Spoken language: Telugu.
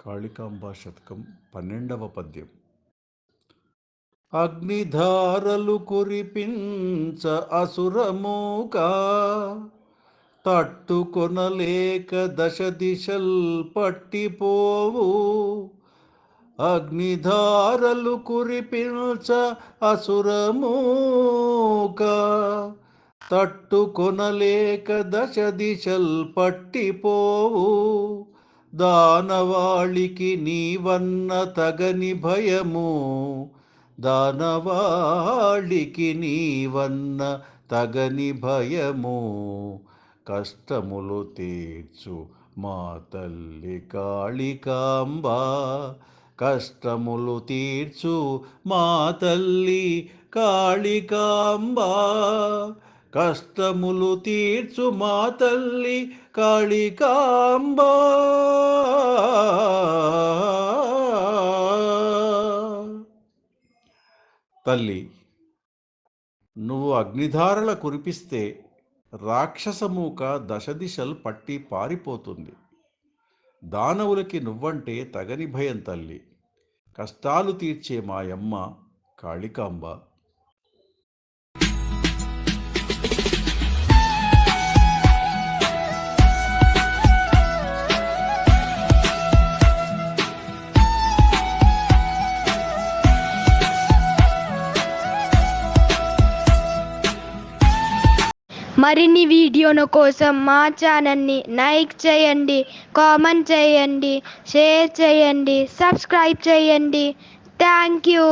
కాళికాంబ శతకం 12వ పద్యం. అగ్నిధారలు కురిపించ అసురమూకా, తట్టుకొనలేక దశ దిశల్ పట్టిపోవు. అగ్నిధారలు కురిపించ అసురమూకా, తట్టుకొనలేక దశ దిశల్ పట్టిపోవు. దానవాళికి నీవన్న తగని భయము, దానవాళికి నీవన్న తగని భయము. కష్టములు తీర్చు మా తల్లి కాళికాంబ, కష్టములు తీర్చు మా తల్లి కాళికాంబ, కష్టములు తీర్చు మా తల్లి కాళికాంబ. తల్లి, నువ్వు అగ్నిధారల కురిపిస్తే రాక్షసమూక దశదిశల్ పట్టి పారిపోతుంది. దానవులకి నువ్వంటే తగని భయం తల్లి. కష్టాలు తీర్చే మాయమ్మ కాళికాంబ. మరిన్ని వీడియోల కోసం మా ఛానల్ని లైక్ చేయండి, కామెంట్ చేయండి, షేర్ చేయండి, సబ్స్క్రైబ్ చేయండి. Thank you.